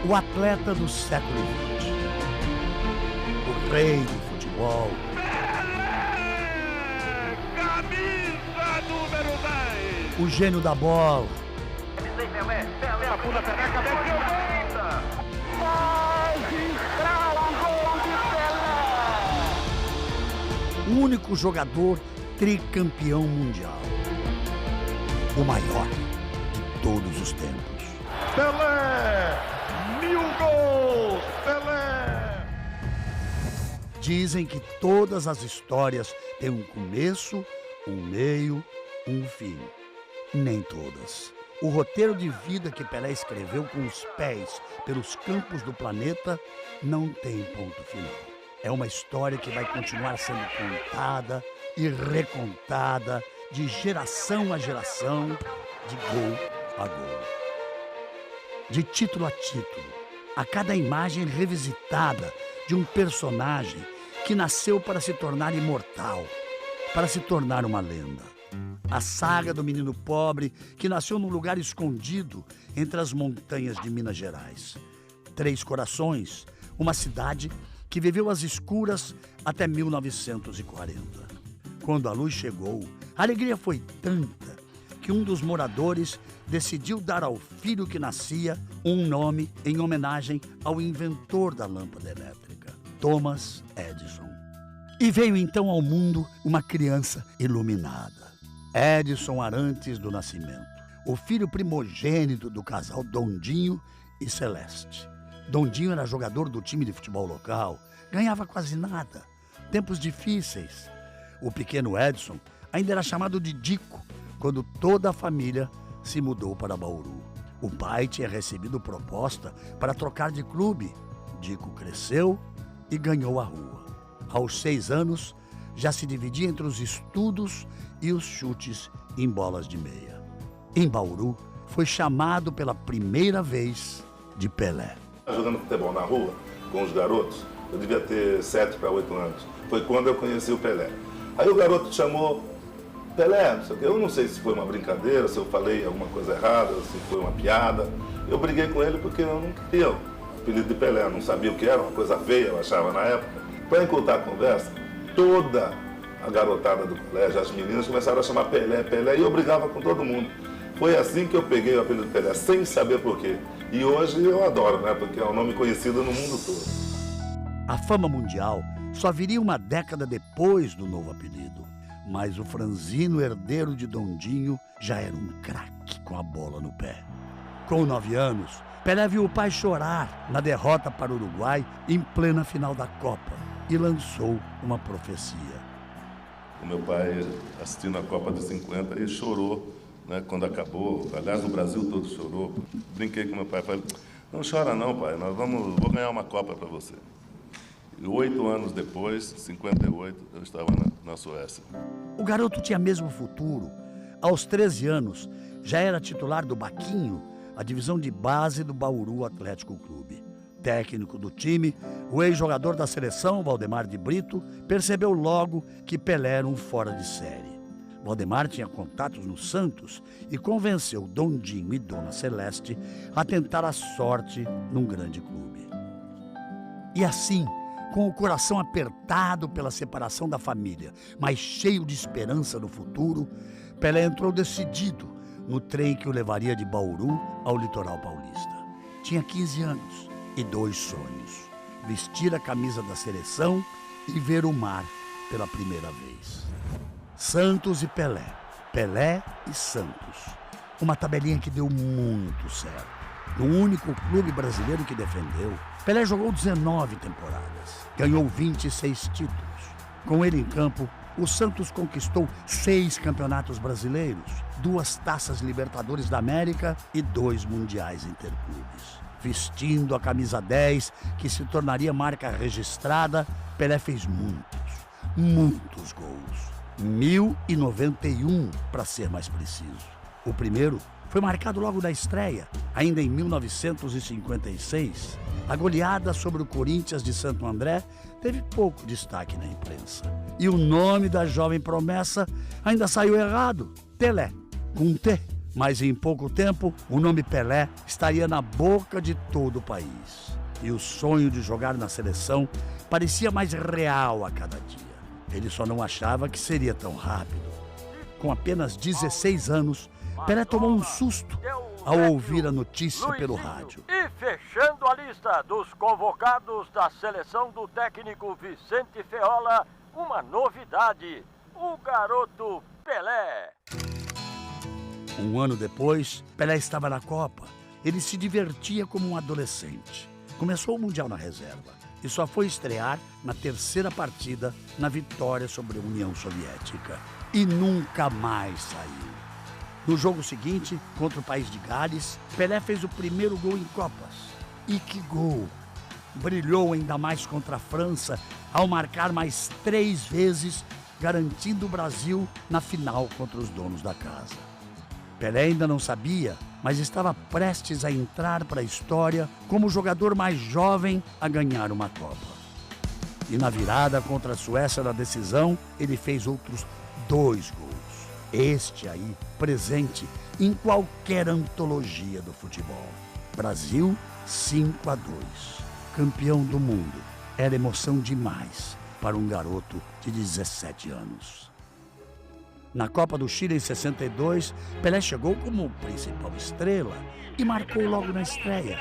O atleta do século XX. O rei do futebol. Pelé! Camisa número 10! O gênio da bola. Pelé, a pula Pelé, cabeceou feita! Magistral gol de Pelé! O único jogador tricampeão mundial. O maior de todos os tempos. Pelé! 1000 gols! Pelé! Dizem que todas as histórias têm um começo, um meio, um fim. Nem todas. O roteiro de vida que Pelé escreveu com os pés pelos campos do planeta não tem ponto final. É uma história que vai continuar sendo contada e recontada de geração a geração, de gol a gol. De título a título, a cada imagem revisitada de um personagem que nasceu para se tornar imortal, para se tornar uma lenda. A saga do menino pobre que nasceu num lugar escondido entre as montanhas de Minas Gerais. Três Corações, uma cidade que viveu às escuras até 1940. Quando a luz chegou, a alegria foi tanta que um dos moradores decidiu dar ao filho que nascia um nome em homenagem ao inventor da lâmpada elétrica, Thomas Edison. E veio então ao mundo uma criança iluminada. Edson Arantes do Nascimento, o filho primogênito do casal Dondinho e Celeste. Dondinho era jogador do time de futebol local, ganhava quase nada, tempos difíceis. O pequeno Edson ainda era chamado de Dico quando toda a família se mudou para Bauru. O pai tinha recebido proposta para trocar de clube. Dico cresceu e ganhou a rua. Aos 6 anos, já se dividia entre os estudos e os chutes em bolas de meia. Em Bauru, foi chamado pela primeira vez de Pelé. Jogando futebol na rua com os garotos, eu devia ter 7 para 8 anos. Foi quando eu conheci o Pelé. Aí o garoto chamou Pelé, não sei o quê. Eu não sei se foi uma brincadeira, se eu falei alguma coisa errada, se foi uma piada. Eu briguei com ele porque eu não queria o apelido de Pelé, eu não sabia o que era, uma coisa feia, eu achava na época. Para encurtar a conversa, toda a garotada do colégio, as meninas começaram a chamar Pelé, Pelé, e eu brigava com todo mundo. Foi assim que eu peguei o apelido de Pelé, sem saber por quê. E hoje eu adoro, né? Porque é um nome conhecido no mundo todo. A fama mundial só viria uma década depois do novo apelido. Mas o franzino herdeiro de Dondinho já era um craque com a bola no pé. Com 9 anos, Pelé viu o pai chorar na derrota para o Uruguai em plena final da Copa e lançou uma profecia. O meu pai, assistindo a Copa de 50, ele chorou, né, quando acabou. Aliás, o Brasil todo chorou. Brinquei com meu pai, falei, não chora não, pai, vou ganhar uma Copa para você. E 8 anos depois, 58, eu estava na Suécia. O garoto tinha mesmo futuro. Aos 13 anos, já era titular do Baquinho, a divisão de base do Bauru Atlético Clube. Técnico do time, o ex-jogador da seleção, Valdemar de Brito, percebeu logo que Pelé era um fora de série. Valdemar tinha contatos no Santos e convenceu Dondinho e Dona Celeste a tentar a sorte num grande clube. E assim, com o coração apertado pela separação da família, mas cheio de esperança no futuro, Pelé entrou decidido no trem que o levaria de Bauru ao litoral paulista. Tinha 15 anos e 2 sonhos: vestir a camisa da seleção e ver o mar pela primeira vez. Santos e Pelé, Pelé e Santos. Uma tabelinha que deu muito certo. No único clube brasileiro que defendeu, Pelé jogou 19 temporadas, ganhou 26 títulos. Com ele em campo, o Santos conquistou 6 campeonatos brasileiros, 2 taças Libertadores da América e 2 mundiais interclubes. Vestindo a camisa 10, que se tornaria marca registrada, Pelé fez muitos gols. 1091, para ser mais preciso. O primeiro foi marcado logo na estreia, ainda em 1956. A goleada sobre o Corinthians de Santo André teve pouco destaque na imprensa. E o nome da jovem promessa ainda saiu errado: Telé, com T, Mas em pouco tempo, o nome Pelé estaria na boca de todo o país. E o sonho de jogar na seleção parecia mais real a cada dia. Ele só não achava que seria tão rápido. Com apenas 16 anos, Pelé tomou um susto ao ouvir a notícia pelo rádio. E fechando a lista dos convocados da seleção do técnico Vicente Feola, uma novidade: o garoto Pelé. Um ano depois, Pelé estava na Copa. Ele se divertia como um adolescente. Começou o Mundial na reserva e só foi estrear na terceira partida na vitória sobre a União Soviética. E nunca mais saiu. No jogo seguinte, contra o país de Gales, Pelé fez o primeiro gol em Copas. E que gol! Brilhou ainda mais contra a França ao marcar mais 3 vezes, garantindo o Brasil na final contra os donos da casa. Pelé ainda não sabia, mas estava prestes a entrar para a história como o jogador mais jovem a ganhar uma Copa. E na virada contra a Suécia na decisão, ele fez outros 2 gols. Este aí, presente em qualquer antologia do futebol. Brasil 5-2. Campeão do mundo. Era emoção demais para um garoto de 17 anos. Na Copa do Chile em 62, Pelé chegou como principal estrela e marcou logo na estreia.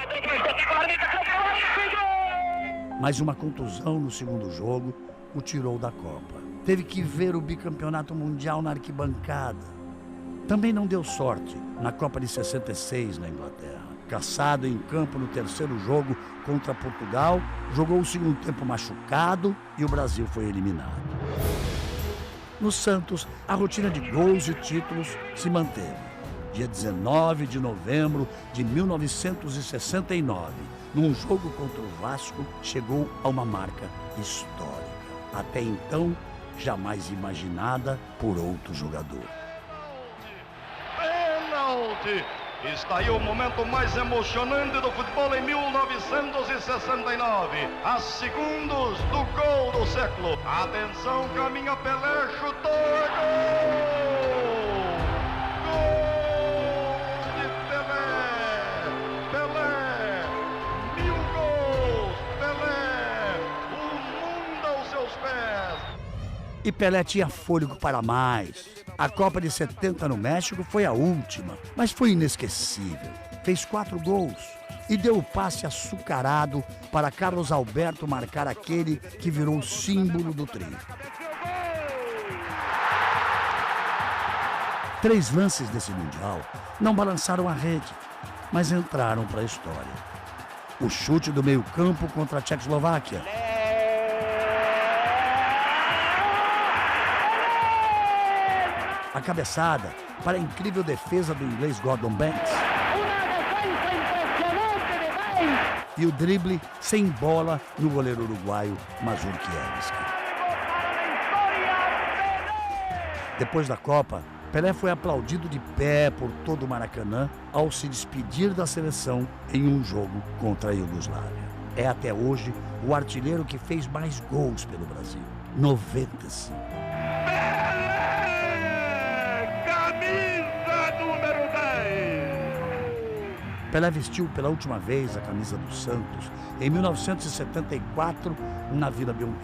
Mas uma contusão no segundo jogo o tirou da Copa. Teve que ver o bicampeonato mundial na arquibancada. Também não deu sorte na Copa de 66 na Inglaterra. Caçado em campo no terceiro jogo contra Portugal, jogou o segundo tempo machucado e o Brasil foi eliminado. No Santos, a rotina de gols e títulos se manteve. Dia 19 de novembro de 1969, num jogo contra o Vasco, chegou a uma marca histórica. Até então, jamais imaginada por outro jogador. Pênalti! Está aí o momento mais emocionante do futebol em 1969. A segundos do gol do século. Atenção, caminha Pelé, chutou, é gol! Gol de Pelé! Pelé! 1000 gols! Pelé! O mundo aos seus pés! E Pelé tinha fôlego para mais. A Copa de 70 no México foi a última, mas foi inesquecível. Fez 4 gols e deu o passe açucarado para Carlos Alberto marcar aquele que virou o símbolo do tri. 3 lances desse Mundial não balançaram a rede, mas entraram para a história. O chute do meio-campo contra a Tchecoslováquia. A cabeçada para a incrível defesa do inglês Gordon Banks. E o drible sem bola no goleiro uruguaio Mazurkiewicz. Depois da Copa, Pelé foi aplaudido de pé por todo o Maracanã ao se despedir da seleção em um jogo contra a Iugoslávia. É até hoje o artilheiro que fez mais gols pelo Brasil. 95. Pelé vestiu pela última vez a camisa do Santos em 1974 na Vila Belmiro,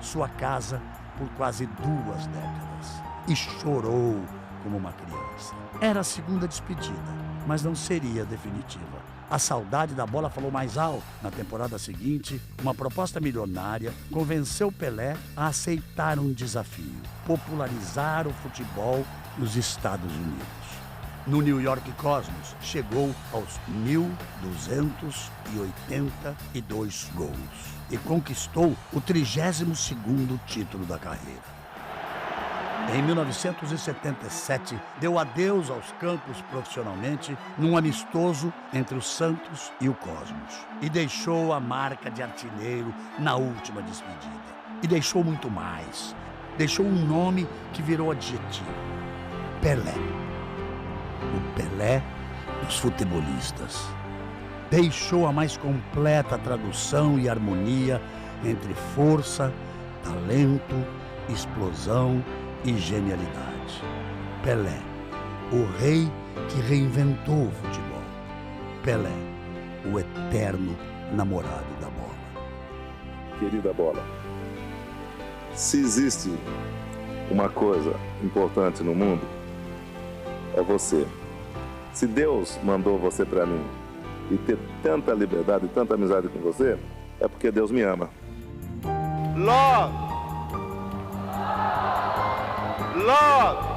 sua casa por quase 2 décadas. E chorou como uma criança. Era a segunda despedida, mas não seria definitiva. A saudade da bola falou mais alto. Na temporada seguinte, uma proposta milionária convenceu Pelé a aceitar um desafio: popularizar o futebol nos Estados Unidos. No New York Cosmos, chegou aos 1.282 gols e conquistou o 32º título da carreira. Em 1977, deu adeus aos campos profissionalmente num amistoso entre o Santos e o Cosmos e deixou a marca de artilheiro na última despedida. E deixou muito mais. Deixou um nome que virou adjetivo: Pelé. O Pelé dos futebolistas. Deixou a mais completa tradução e harmonia entre força, talento, explosão e genialidade. Pelé, o rei que reinventou o futebol. Pelé, o eterno namorado da bola. Querida bola, se existe uma coisa importante no mundo, é você. Se Deus mandou você para mim e ter tanta liberdade e tanta amizade com você, é porque Deus me ama. Love! Love!